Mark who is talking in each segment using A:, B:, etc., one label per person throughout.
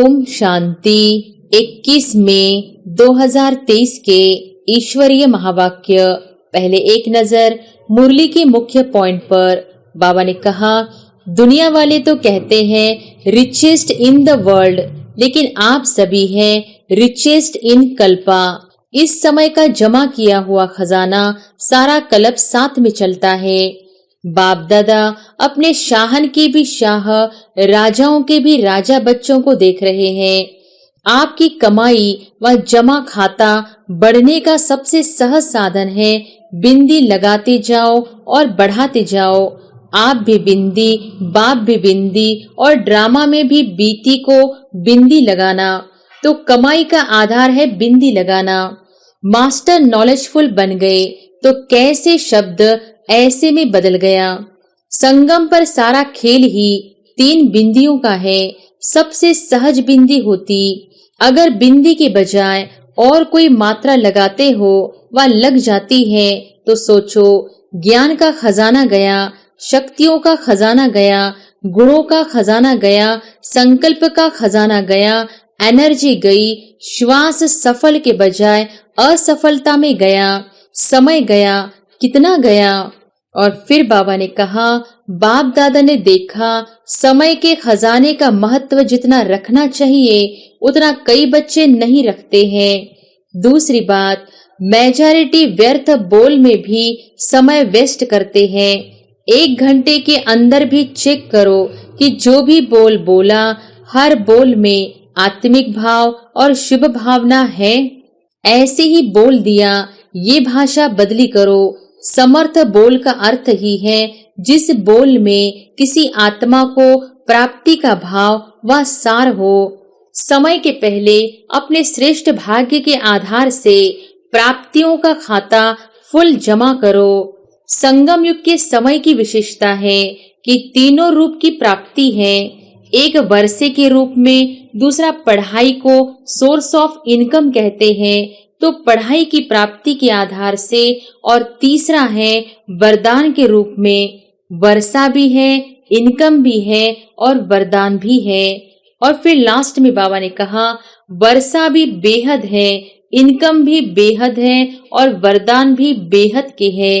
A: ओम शांति। 21 मई 2023 के ईश्वरीय महावाक्य। पहले एक नजर मुरली के मुख्य पॉइंट पर। बाबा ने कहा, दुनिया वाले तो कहते हैं रिचेस्ट इन द वर्ल्ड, लेकिन आप सभी हैं रिचेस्ट इन कल्पा। इस समय का जमा किया हुआ खजाना सारा कल्प साथ में चलता है। बाप दादा अपने शाहन के भी शाह, राजाओं के भी राजा बच्चों को देख रहे हैं। आपकी कमाई व जमा खाता बढ़ने का सबसे सहज साधन है बिंदी लगाते जाओ और बढ़ाते जाओ। आप भी बिंदी, बाप भी बिंदी, और ड्रामा में भी बीती को बिंदी लगाना। तो कमाई का आधार है बिंदी लगाना। मास्टर नॉलेजफुल बन गए तो कैसे शब्द ऐसे में बदल गया। संगम पर सारा खेल ही 3 बिंदियों का है। सबसे सहज बिंदी होती, अगर बिंदी के बजाय और कोई मात्रा लगाते हो व लग जाती है तो सोचो, ज्ञान का खजाना गया, शक्तियों का खजाना गया, गुणों का खजाना गया, संकल्प का खजाना गया, एनर्जी गई, श्वास सफल के बजाय असफलता में गया, समय गया, कितना गया। और फिर बाबा ने कहा, बाप दादा ने देखा समय के खजाने का महत्व जितना रखना चाहिए उतना कई बच्चे नहीं रखते हैं। दूसरी बात, मेजॉरिटी व्यर्थ बोल में भी समय वेस्ट करते हैं। 1 घंटे के अंदर भी चेक करो कि जो भी बोल बोला, हर बोल में आत्मिक भाव और शुभ भावना है। ऐसे ही बोल दिया, ये भाषा बदली करो। समर्थ बोल का अर्थ ही है जिस बोल में किसी आत्मा को प्राप्ति का भाव व सार हो। समय के पहले अपने श्रेष्ठ भाग्य के आधार से प्राप्तियों का खाता फुल जमा करो। संगम युग के समय की विशेषता है कि तीनों रूप की प्राप्ति है। एक वर्षे के रूप में, दूसरा पढ़ाई को सोर्स ऑफ इनकम कहते हैं तो पढ़ाई की प्राप्ति के आधार से, और तीसरा है वरदान के रूप में। वर्षा भी है, इनकम भी है और वरदान भी है। और फिर लास्ट में बाबा ने कहा, वर्षा भी बेहद है, इनकम भी बेहद है और वरदान भी बेहद के है।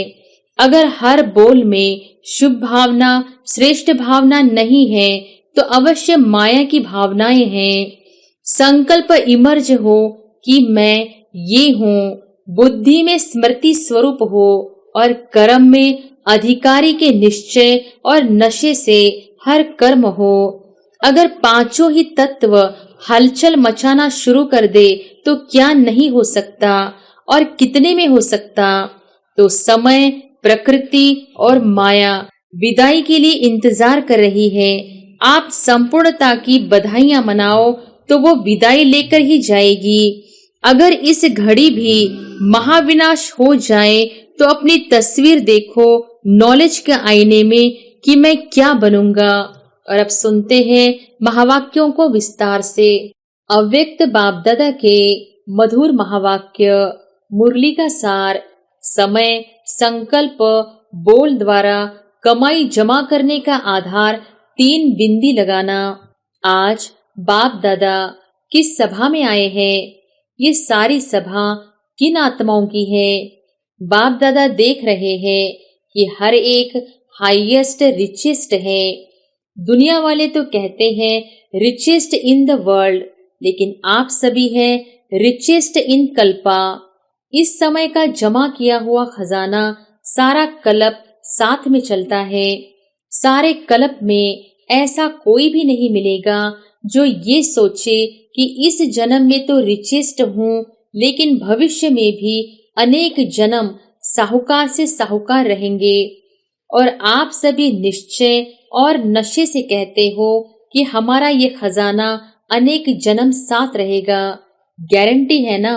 A: अगर हर बोल में शुभ भावना, श्रेष्ठ भावना नहीं है तो अवश्य माया की भावनाएं हैं। संकल्प इमर्ज हो कि मैं ये हूँ, बुद्धि में स्मृति स्वरूप हो और कर्म में अधिकारी के निश्चय और नशे से हर कर्म हो। अगर पांचों ही तत्व हलचल मचाना शुरू कर दे तो क्या नहीं हो सकता, और कितने में हो सकता। तो समय, प्रकृति और माया विदाई के लिए इंतजार कर रही है। आप संपूर्णता की बधाइयां मनाओ तो वो विदाई लेकर ही जाएगी। अगर इस घड़ी भी महाविनाश हो जाए तो अपनी तस्वीर देखो नॉलेज के आईने में कि मैं क्या बनूंगा। और अब सुनते हैं महावाक्यों को विस्तार से। अव्यक्त बाप दादा के मधुर महावाक्य। मुरली का सार। समय, संकल्प, बोल द्वारा कमाई जमा करने का आधार 3 बिंदी लगाना। आज बाप दादा किस सभा में आए हैं? ये सारी सभा किन आत्माओं की है? बाप दादा देख रहे हैं कि हर एक हाईएस्ट, रिचेस्ट है। दुनिया वाले तो कहते हैं रिचेस्ट इन द वर्ल्ड, लेकिन आप सभी हैं रिचेस्ट इन कल्पा। इस समय का जमा किया हुआ खजाना सारा कल्प साथ में चलता है। सारे कल्प में ऐसा कोई भी नहीं मिलेगा जो ये सोचे कि इस जन्म में तो रिचेस्ट हूँ, लेकिन भविष्य में भी अनेक जन्म साहूकार से साहूकार रहेंगे। और आप सभी निश्चय और नशे से कहते हो कि हमारा ये खजाना अनेक जन्म साथ रहेगा। गारंटी है ना?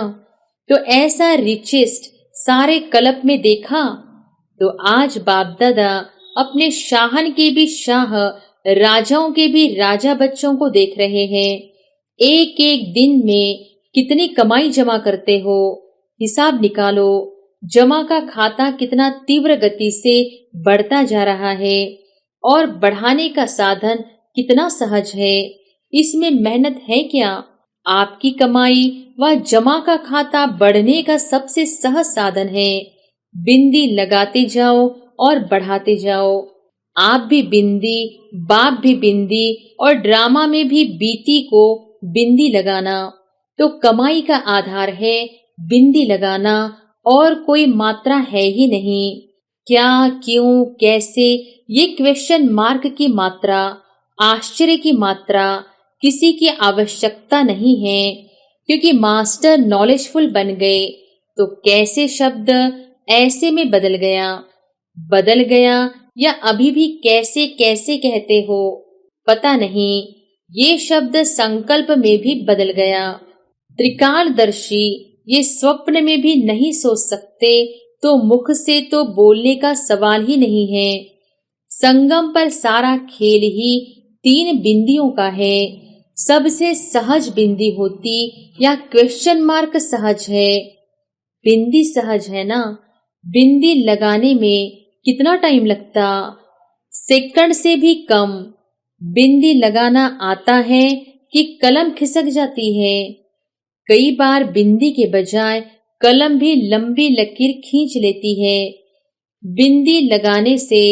A: तो ऐसा रिचेस्ट सारे कल्प में देखा। तो आज बाप दादा अपने शाहन के भी शाह, राजाओं के भी राजा बच्चों को देख रहे हैं। एक एक दिन में कितनी कमाई जमा करते हो, हिसाब निकालो। जमा का खाता कितना तीव्र गति से बढ़ता जा रहा है और बढ़ाने का साधन कितना सहज है। इसमें मेहनत है क्या? आपकी कमाई व जमा का खाता बढ़ने का सबसे सहज साधन है। बिंदी लगाते जाओ और बढ़ाते जाओ। आप भी बिंदी, बाप भी बिंदी और ड्रामा में भी बीती को बिंदी लगाना। तो कमाई का आधार है बिंदी लगाना और कोई मात्रा है ही नहीं। क्या, क्यों, कैसे, ये क्वेश्चन मार्क की मात्रा, आश्चर्य की मात्रा किसी की आवश्यकता नहीं है, क्योंकि मास्टर नॉलेजफुल बन गए। तो कैसे शब्द ऐसे में बदल गया या अभी भी कैसे कैसे कहते हो पता नहीं। ये शब्द संकल्प में भी बदल गया। त्रिकालदर्शी ये स्वप्न में भी नहीं सोच सकते, तो मुख से तो बोलने का सवाल ही नहीं है। संगम पर सारा खेल ही 3 बिंदियों का है। सबसे सहज बिंदी होती या क्वेश्चन मार्क सहज है? बिंदी सहज है ना? बिंदी लगाने में कितना टाइम लगता? सेकंड से भी कम। बिंदी लगाना आता है कि कलम खिसक जाती है? कई बार बिंदी के बजाय कलम भी लंबी लकीर खींच लेती है। बिंदी लगाने से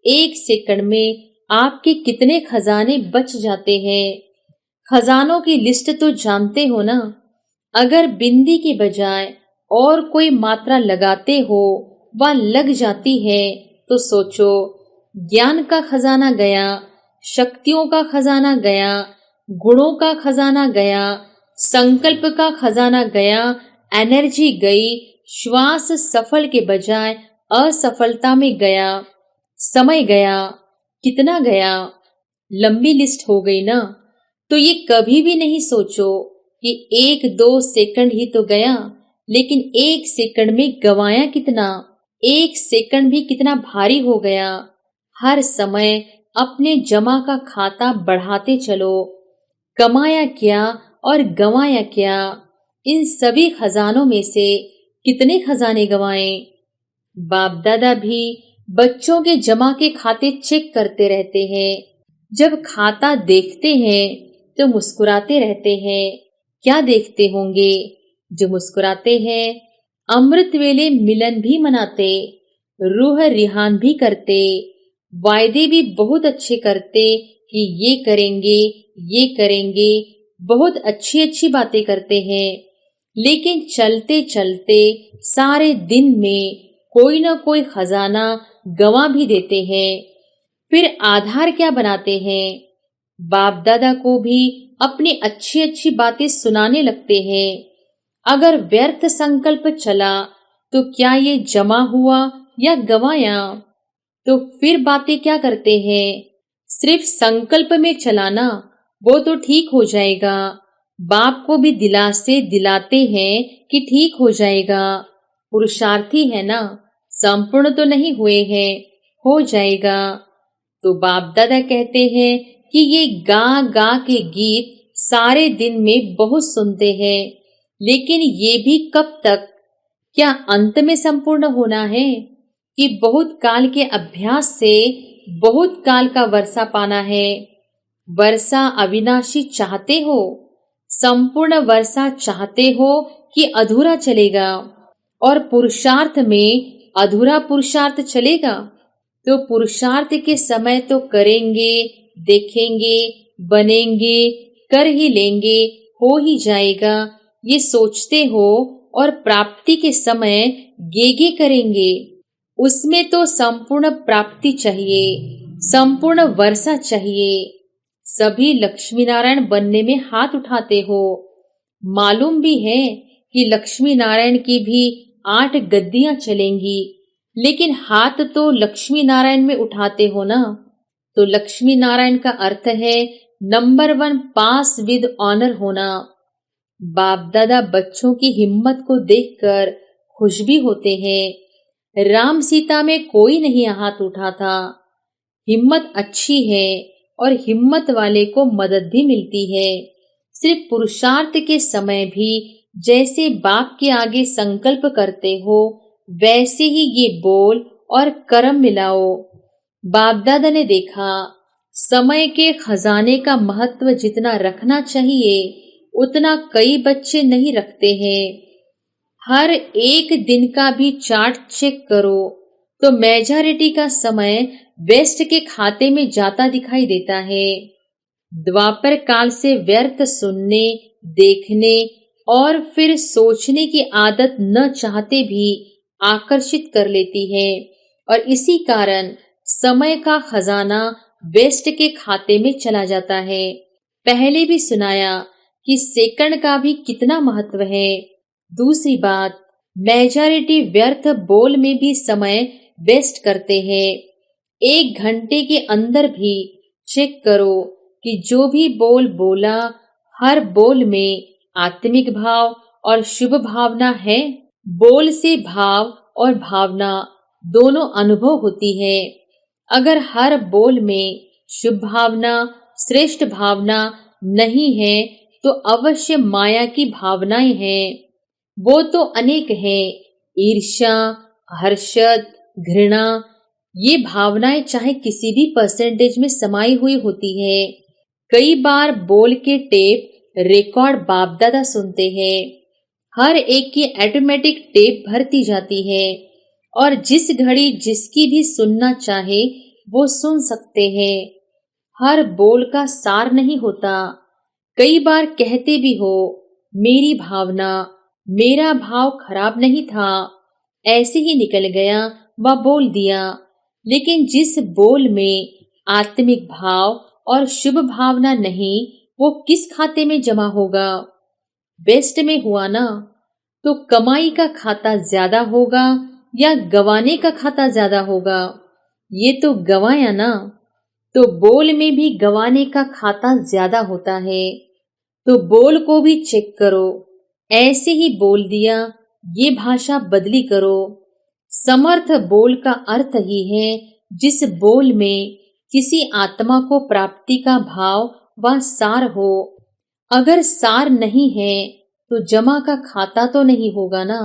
A: 1 सेकंड में आपके कितने खजाने बच जाते हैं। खजानों की लिस्ट तो जानते हो ना। अगर बिंदी के बजाय और कोई मात्रा लगाते हो व लग जाती है तो सोचो, ज्ञान का खजाना गया, शक्तियों का खजाना गया, गुणों का खजाना गया, संकल्प का खजाना गया, एनर्जी गई, श्वास सफल के बजाय असफलता में गया, समय गया, कितना गया? लंबी लिस्ट हो गई ना। तो ये कभी भी नहीं सोचो कि 1-2 सेकंड ही तो गया, लेकिन 1 सेकंड में गवाया कितना? 1 सेकंड भी कितना भारी हो गया। हर समय अपने जमा का खाता बढ़ाते चलो। कमाया क्या और गंवाया क्या? इन सभी खजानों में से कितने खजाने गंवाए? बाप दादा भी बच्चों के जमा के खाते चेक करते रहते हैं। जब खाता देखते हैं तो मुस्कुराते रहते हैं। क्या देखते होंगे जो मुस्कुराते हैं? अमृत वेले मिलन भी मनाते, रूह रिहान भी करते, वायदे भी बहुत अच्छे करते कि ये करेंगे, बहुत अच्छी अच्छी बातें करते हैं। लेकिन चलते चलते सारे दिन में कोई ना कोई खजाना गंवा भी देते हैं। फिर आधार क्या बनाते हैं? बाप दादा को भी अपनी अच्छी अच्छी बातें सुनाने लगते हैं। अगर व्यर्थ संकल्प चला तो क्या ये जमा हुआ या गंवाया? तो फिर बातें क्या करते हैं? सिर्फ संकल्प में चलाना, वो तो ठीक हो जाएगा। बाप को भी दिलासे दिलाते हैं कि ठीक हो जाएगा। पुरुषार्थी है ना, संपूर्ण तो नहीं हुए हैं, हो जाएगा। तो बाप दादा कहते हैं कि ये गा गा के गीत सारे दिन में बहुत सुनते हैं, लेकिन ये भी कब तक? क्या अंत में संपूर्ण होना है कि बहुत काल के अभ्यास से बहुत काल का वर्षा पाना है? वर्षा अविनाशी चाहते हो? संपूर्ण वर्षा चाहते हो कि अधूरा चलेगा? और पुरुषार्थ में अधूरा पुरुषार्थ चलेगा? तो पुरुषार्थ के समय तो करेंगे, देखेंगे, बनेंगे, कर ही लेंगे, हो ही जाएगा, ये सोचते हो, और प्राप्ति के समय गेगे करेंगे। उसमें तो संपूर्ण प्राप्ति चाहिए, संपूर्ण वर्षा चाहिए। सभी लक्ष्मी नारायण बनने में हाथ उठाते हो। मालूम भी है कि लक्ष्मी नारायण की भी 8 गद्दियां चलेंगी, लेकिन हाथ तो लक्ष्मी नारायण में उठाते हो ना। तो लक्ष्मी नारायण का अर्थ है नंबर 1 पास विद ऑनर होना। बाप दादा बच्चों की हिम्मत को देखकर खुश भी होते हैं। राम सीता में कोई नहीं हाथ उठा था। हिम्मत अच्छी है और हिम्मत वाले को मदद भी मिलती है। सिर्फ पुरुषार्थ के समय भी जैसे बाप के आगे संकल्प करते हो, वैसे ही ये बोल और कर्म मिलाओ। बाप दादा ने देखा समय के खजाने का महत्व जितना रखना चाहिए उतना कई बच्चे नहीं रखते हैं। हर एक दिन का भी चार्ट चेक करो तो मेजॉरिटी का समय वेस्ट के खाते में जाता दिखाई देता है। द्वापर काल से व्यर्थ सुनने, देखने और फिर सोचने की आदत न चाहते भी आकर्षित कर लेती है और इसी कारण समय का खजाना वेस्ट के खाते में चला जाता है। पहले भी सुनाया कि सेकंड का भी कितना महत्व है। दूसरी बात, मेजॉरिटी व्यर्थ बोल में भी समय वेस्ट करते हैं। 1 घंटे के अंदर भी चेक करो कि जो भी बोल बोला, हर बोल में आत्मिक भाव और शुभ भावना है। बोल से भाव और भावना दोनों अनुभव होती है। अगर हर बोल में शुभ भावना, श्रेष्ठ भावना नहीं है तो अवश्य माया की भावनाएं हैं। वो तो अनेक हैं, ईर्ष्या, हर्षद, घृणा, ये भावनाएं चाहे किसी भी परसेंटेज में समाई हुई होती है। कई बार बोल के टेप रिकॉर्ड बाप दादा सुनते हैं। हर एक की ऑटोमेटिक टेप भरती जाती है और जिस घड़ी जिसकी भी सुनना चाहे वो सुन सकते हैं। हर बोल का सार नहीं होता। कई बार कहते भी हो, मेरी भावना, मेरा भाव खराब नहीं था, ऐसे ही निकल गया व बोल दिया। लेकिन जिस बोल में आत्मिक भाव और शुभ भावना नहीं, वो किस खाते में जमा होगा? वेस्ट में हुआ ना, तो कमाई का खाता ज्यादा होगा या गवाने का खाता ज्यादा होगा? ये तो गवाया ना, तो बोल में भी गवाने का खाता ज्यादा होता है। तो बोल को भी चेक करो। ऐसे ही बोल दिया, ये भाषा बदली करो। समर्थ बोल का अर्थ ही है जिस बोल में किसी आत्मा को प्राप्ति का भाव व सार हो। अगर सार नहीं है तो जमा का खाता तो नहीं होगा ना।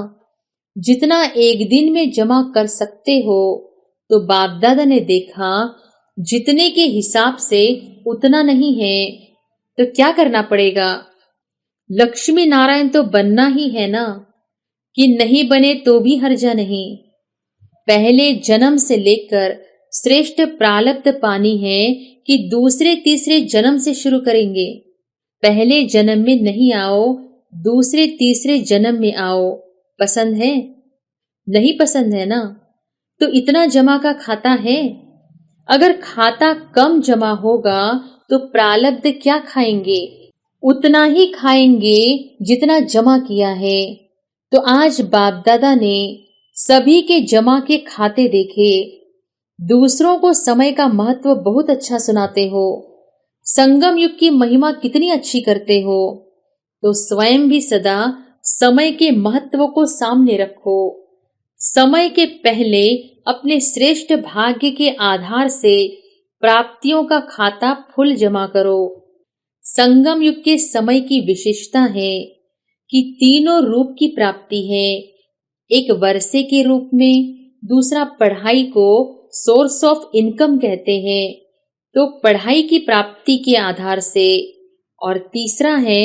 A: जितना एक दिन में जमा कर सकते हो, तो बाप दादा ने देखा जितने के हिसाब से उतना नहीं है, तो क्या करना पड़ेगा? लक्ष्मी नारायण तो बनना ही है ना, कि नहीं बने तो भी हर्जा नहीं। पहले जन्म से लेकर श्रेष्ठ प्रारब्ध पानी है कि दूसरे तीसरे जन्म से शुरू करेंगे। पहले जन्म में नहीं आओ, दूसरे तीसरे जन्म में आओ। पसंद है? नहीं पसंद है ना, तो इतना जमा का खाता है। अगर खाता कम जमा होगा तो प्रारब्ध क्या खाएंगे? उतना ही खाएंगे जितना जमा किया है। तो आज बाप दादा ने सभी के जमा के खाते देखे। दूसरों को समय का महत्व बहुत अच्छा सुनाते हो। संगम युग की महिमा कितनी अच्छी करते हो, तो स्वयं भी सदा समय के महत्व को सामने रखो। समय के पहले अपने श्रेष्ठ भाग्य के आधार से प्राप्तियों का खाता फुल जमा करो। संगम युग के समय की विशेषता है कि तीनों रूप की प्राप्ति है। एक वर्षे के रूप में, दूसरा पढ़ाई को सोर्स ऑफ इनकम कहते हैं, तो पढ़ाई की प्राप्ति के आधार से, और तीसरा है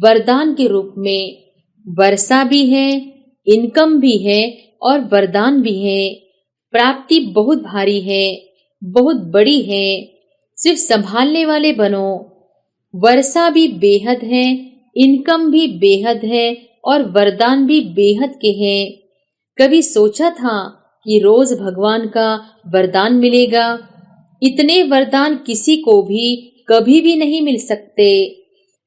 A: वरदान के रूप में। वर्षा भी है, इनकम भी है और वरदान भी है। प्राप्ति बहुत भारी है, बहुत बड़ी है, सिर्फ संभालने वाले बनो। वर्षा भी बेहद है, इनकम भी बेहद है और वरदान भी बेहद के हैं। कभी सोचा था कि रोज भगवान का वरदान मिलेगा? इतने वरदान किसी को भी कभी भी नहीं मिल सकते।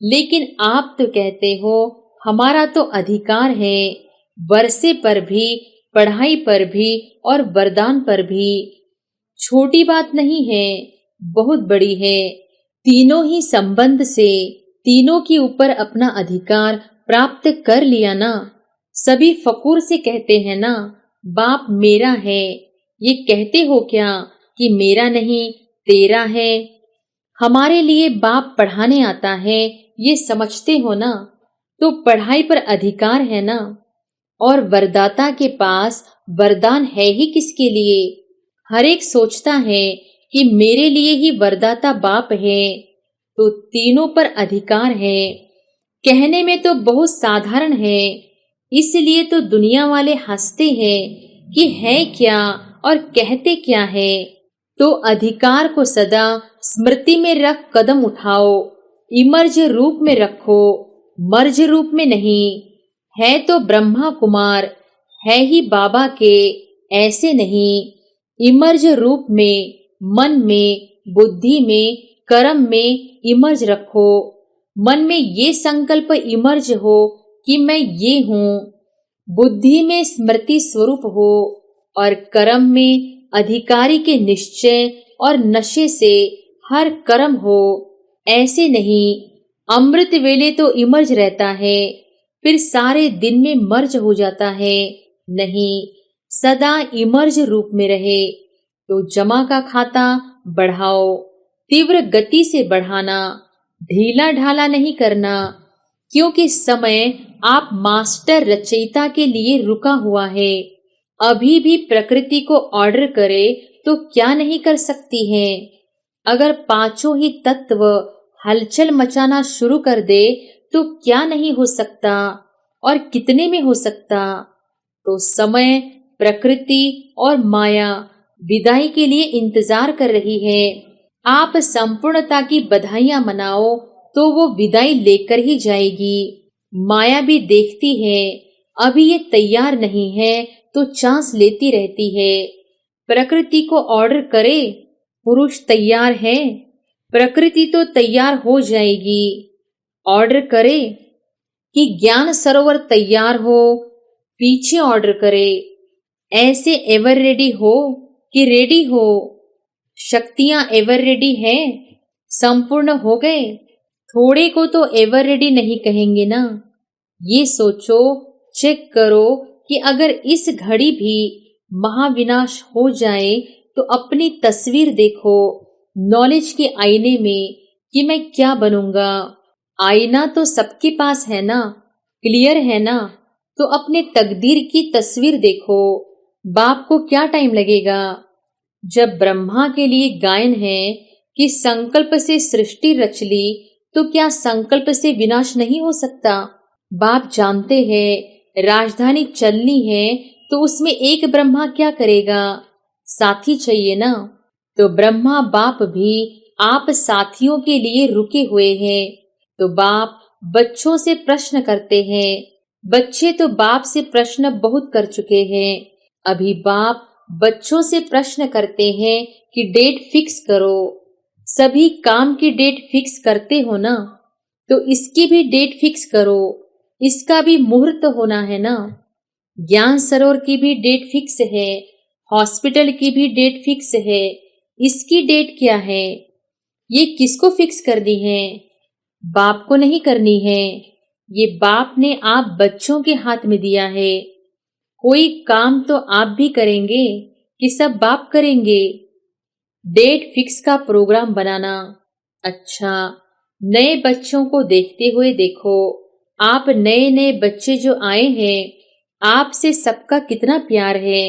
A: लेकिन आप तो कहते हो हमारा तो अधिकार है, वर्षे पर भी, पढ़ाई पर भी और वरदान पर भी। छोटी बात नहीं है, बहुत बड़ी है। तीनों ही संबंध से तीनों के ऊपर अपना अधिकार प्राप्त कर लिया ना। सभी फकूर से कहते हैं ना, बाप मेरा है। ये कहते हो क्या कि मेरा नहीं तेरा है? हमारे लिए बाप पढ़ाने आता है, ये समझते हो ना, तो पढ़ाई पर अधिकार है ना। और वरदाता के पास वरदान है ही किसके लिए? हर एक सोचता है कि मेरे लिए ही वरदाता बाप है, तो तीनों पर अधिकार है। कहने में तो बहुत साधारण है, इसलिए तो दुनिया वाले हंसते हैं कि है क्या और कहते क्या है। तो अधिकार को सदा स्मृति में रख कदम उठाओ। इमर्ज रूप में रखो, मर्ज रूप में नहीं। है तो ब्रह्मा कुमार, है ही बाबा के, ऐसे नहीं। इमर्ज रूप में, मन में, बुद्धि में, कर्म में इमर्ज रखो। मन में ये संकल्प इमर्ज हो कि मैं ये हूँ, बुद्धि में स्मृति स्वरूप हो और कर्म में अधिकारी के निश्चय और नशे से हर कर्म हो, ऐसे नहीं। अमृत वेले तो इमर्ज रहता है, फिर सारे दिन में मर्ज हो जाता है। नहीं, सदा इमर्ज रूप में रहे। तो जमा का खाता बढ़ाओ, तीव्र गति से बढ़ाना, ढीला ढाला नहीं करना, क्योंकि समय आप मास्टर रचयिता के लिए रुका हुआ है। अभी भी प्रकृति को ऑर्डर करे तो क्या नहीं कर सकती है। अगर पांचों ही तत्व हलचल मचाना शुरू कर दे तो क्या नहीं हो सकता और कितने में हो सकता। तो समय, प्रकृति और माया विदाई के लिए इंतजार कर रही है। आप संपूर्णता की बधाइयां मनाओ तो वो विदाई लेकर ही जाएगी। माया भी देखती है, अभी ये तैयार नहीं है तो चांस लेती रहती है। प्रकृति को ऑर्डर करे, पुरुष तैयार है, प्रकृति तो तैयार हो जाएगी। ऑर्डर करे कि ज्ञान सरोवर तैयार हो, पीछे ऑर्डर करे। ऐसे एवर रेडी हो कि रेडी हो। शक्तियां एवर रेडी है, संपूर्ण हो गए। थोड़े को तो एवर रेडी नहीं कहेंगे ना। ये सोचो, चेक करो कि अगर इस घड़ी भी महाविनाश हो जाए तो अपनी तस्वीर देखो नॉलेज के आईने में कि मैं क्या बनूंगा। आईना तो सबके पास है ना, क्लियर है ना। तो अपने तकदीर की तस्वीर देखो। बाप को क्या टाइम लगेगा। जब ब्रह्मा के लिए गायन है कि संकल्प से सृष्टि रच ली तो क्या संकल्प से विनाश नहीं हो सकता। बाप जानते हैं राजधानी चलनी है तो उसमें एक ब्रह्मा क्या करेगा, साथी चाहिए ना। तो ब्रह्मा बाप भी आप साथियों के लिए रुके हुए हैं। तो बाप बच्चों से प्रश्न करते हैं। बच्चे तो बाप से प्रश्न बहुत कर चुके हैं। अभी बाप बच्चों से प्रश्न करते हैं कि डेट फिक्स करो। सभी काम की डेट फिक्स करते हो ना, तो इसकी भी डेट फिक्स करो। इसका भी मुहूर्त होना है ना। ज्ञान सरोवर की भी डेट फिक्स है, हॉस्पिटल की भी डेट फिक्स है। इसकी डेट क्या है, ये किसको फिक्स करनी है। बाप को नहीं करनी है, ये बाप ने आप बच्चों के हाथ में दिया है। कोई काम तो आप भी करेंगे कि सब बाप करेंगे। डेट फिक्स का प्रोग्राम बनाना। अच्छा, नए बच्चों को देखते हुए देखो। आप नए नए बच्चे जो आए हैं, आपसे सबका कितना प्यार है।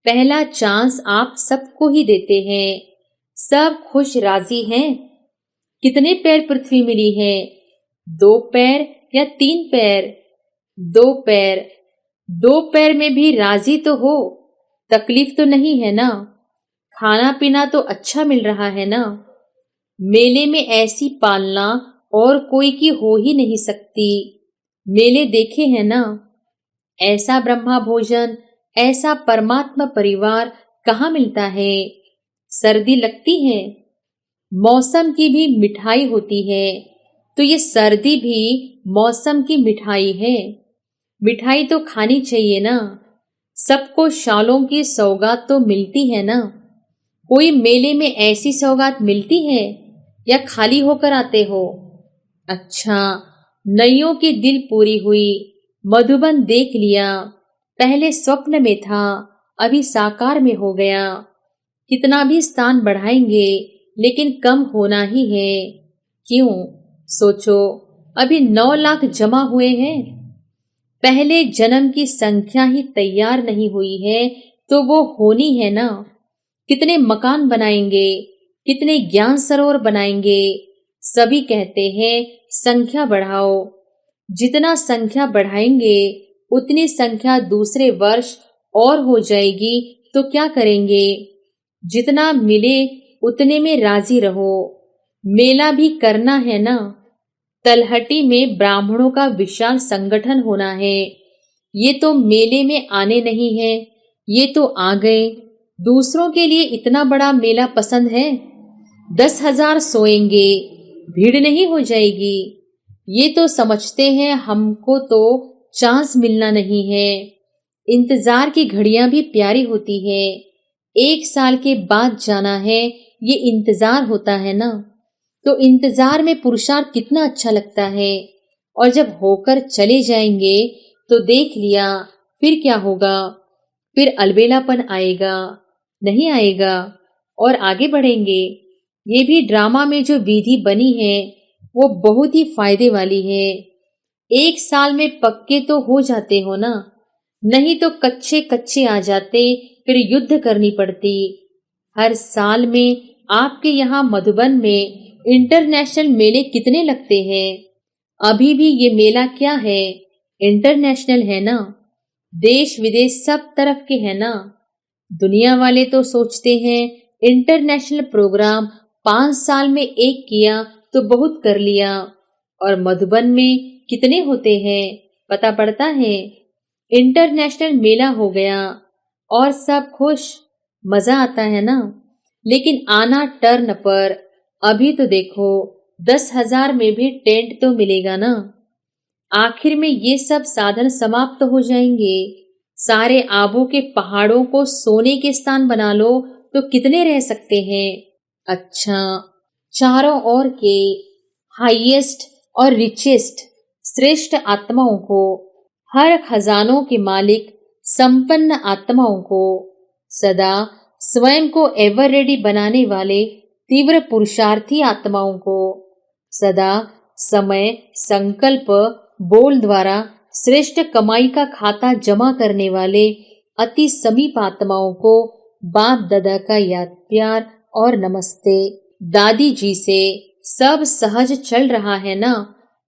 A: पहला चांस आप सबको ही देते हैं। सब खुश राजी हैं। कितने पैर पृथ्वी मिली है, 2 पैर या 3 पैर। 2 पैर। 2 पैर में भी राजी तो हो, तकलीफ तो नहीं है ना। खाना पीना तो अच्छा मिल रहा है ना। मेले में ऐसी पालना और कोई की हो ही नहीं सकती। मेले देखे हैं ना। ऐसा ब्रह्मा भोजन, ऐसा परमात्मा परिवार कहाँ मिलता है। सर्दी लगती है, मौसम की भी मिठाई होती है, तो ये सर्दी भी मौसम की मिठाई है। मिठाई तो खानी चाहिए ना। सबको शालों की सौगात तो मिलती है ना। कोई मेले में ऐसी सौगात मिलती है या खाली होकर आते हो। अच्छा, नइयों की दिल पूरी हुई, मधुबन देख लिया। पहले स्वप्न में था, अभी साकार में हो गया। कितना भी स्थान बढ़ाएंगे लेकिन कम होना ही है। क्यों, सोचो, अभी 9 लाख जमा हुए हैं। पहले जन्म की संख्या ही तैयार नहीं हुई है तो वो होनी है ना। कितने मकान बनाएंगे, कितने ज्ञान सरोवर बनाएंगे। सभी कहते हैं संख्या बढ़ाओ। जितना संख्या बढ़ाएंगे उतनी संख्या दूसरे वर्ष और हो जाएगी तो क्या करेंगे। जितना मिले उतने में राजी रहो। मेला भी करना है ना। तलहटी में ब्राह्मणों का विशाल संगठन होना है। ये तो मेले में आने नहीं है, ये तो आ गए। दूसरों के लिए इतना बड़ा मेला पसंद है। 10,000 सोएंगे, भीड़ नहीं हो जाएगी। ये तो समझते हैं हमको तो चांस मिलना नहीं है। इंतजार की घड़ियां भी प्यारी होती है। 1 साल के बाद जाना है, ये इंतजार होता है ना। तो इंतजार में पुरुषार्थ कितना अच्छा लगता है। और जब होकर चले जाएंगे तो देख लिया, फिर क्या होगा। फिर अलबेलापन आएगा, नहीं आएगा, और आगे बढ़ेंगे। ये भी ड्रामा में जो विधि बनी है वो बहुत ही फायदे वाली है। 1 साल में पक्के तो हो जाते हो ना, नहीं तो कच्चे कच्चे आ जाते, फिर युद्ध करनी पड़ती। हर साल में आपके यहाँ मधुबन में इंटरनेशनल मेले कितने लगते हैं। अभी भी ये मेला क्या है, इंटरनेशनल है ना। देश विदेश सब तरफ के है ना। दुनिया वाले तो सोचते हैं इंटरनेशनल प्रोग्राम 5 साल में एक किया तो बहुत कर लिया। और मधुबन में कितने होते हैं पता पड़ता है। इंटरनेशनल मेला हो गया और सब खुश, मजा आता है ना। लेकिन आना टर्न पर। अभी तो देखो 10,000 में भी टेंट तो मिलेगा ना। आखिर में ये सब साधन समाप्त हो जाएंगे। सारे आबू के पहाड़ों को सोने के स्थान बना लो तो कितने रह सकते हैं। अच्छा, चारों ओर के हाईएस्ट और रिचेस्ट श्रेष्ठ आत्माओं को, हर खजानों के मालिक संपन्न आत्माओं को, सदा स्वयं को एवर रेडी बनाने वाले तीव्र पुरुषार्थी आत्माओं को, सदा समय संकल्प बोल द्वारा श्रेष्ठ कमाई का खाता जमा करने वाले अति समीप आत्माओं को बाप दादा का याद प्यार और नमस्ते। दादी जी से सब सहज चल रहा है ना।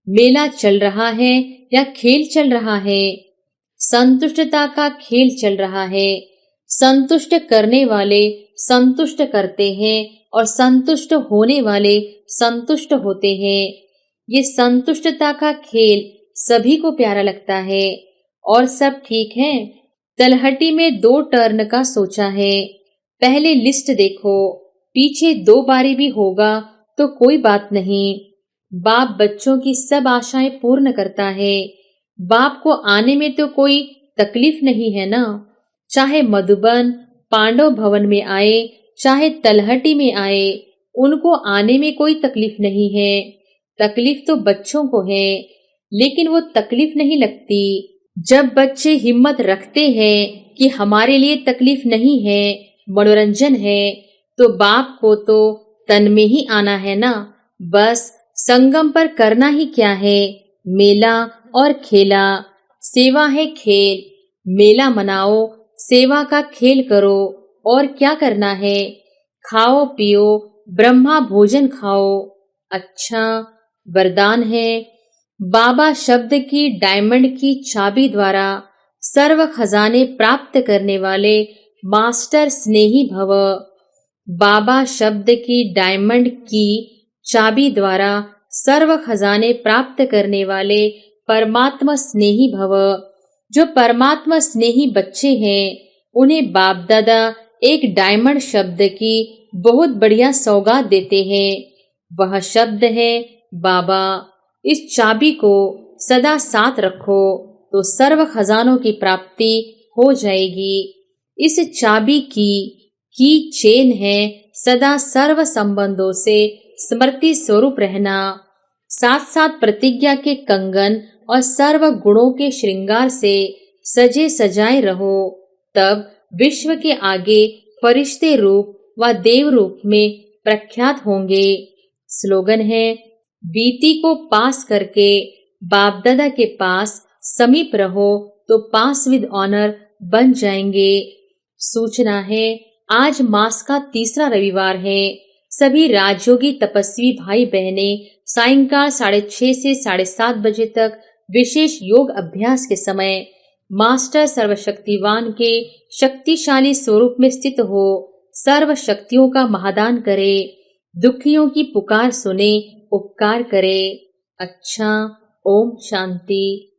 A: मेला चल रहा है या खेल चल रहा है। संतुष्टता का खेल चल रहा है। संतुष्ट करने वाले संतुष्ट करते हैं और संतुष्ट होने वाले संतुष्ट होते हैं। ये संतुष्टता का खेल सभी को प्यारा लगता है। और सब ठीक है। तलहटी में 2 टर्न का सोचा है। पहले लिस्ट देखो, पीछे 2 बारी भी होगा तो कोई बात नहीं। बाप बच्चों की सब आशाएं पूर्ण करता है। बाप को आने में तो कोई तकलीफ नहीं है ना। चाहे मधुबन पांडव भवन में आए, चाहे तलहटी में आए, उनको आने में कोई तकलीफ नहीं है। तकलीफ तो बच्चों को है, लेकिन वो तकलीफ नहीं लगती। जब बच्चे हिम्मत रखते हैं कि हमारे लिए तकलीफ नहीं है, मनोरंजन है, तो बाप को तो तन में ही आना है ना। बस संगम पर करना ही क्या है, मेला और खेला। सेवा है खेल, मेला मनाओ, सेवा का खेल करो। और क्या करना है, खाओ पियो, ब्रह्मा भोजन खाओ। अच्छा, वरदान है बाबा शब्द की डायमंड की चाबी द्वारा सर्व खजाने प्राप्त करने वाले मास्टर स्नेही भव। बाबा शब्द की डायमंड की चाबी द्वारा सर्व खजाने प्राप्त करने वाले परमात्मा स्नेही भव। जो परमात्मा स्नेही बच्चे हैं उन्हें बाप दादा एक डायमंड शब्द की बहुत बढ़िया सौगात देते हैं। वह शब्द है बाबा। इस चाबी को सदा साथ रखो तो सर्व खजानों की प्राप्ति हो जाएगी। इस चाबी की चेन है सदा सर्व संबंधों से स्मृति स्वरूप रहना। साथ साथ प्रतिज्ञा के कंगन और सर्व गुणों के श्रृंगार से सजे सजाए रहो। तब विश्व के आगे फरिश्ते रूप व देव रूप में प्रख्यात होंगे। स्लोगन है, बीती को पास करके बाप दादा के पास समीप रहो तो पास विद ऑनर बन जाएंगे। सूचना है, आज मास का तीसरा रविवार है। सभी राजयोगी तपस्वी भाई बहने सायंकाल 6:30 से 7:30 बजे तक विशेष योग अभ्यास के समय मास्टर सर्वशक्तिवान के शक्तिशाली स्वरूप में स्थित हो सर्व शक्तियों का महादान करे, दुखियों की पुकार सुने, उपकार करे। अच्छा, ओम शांति।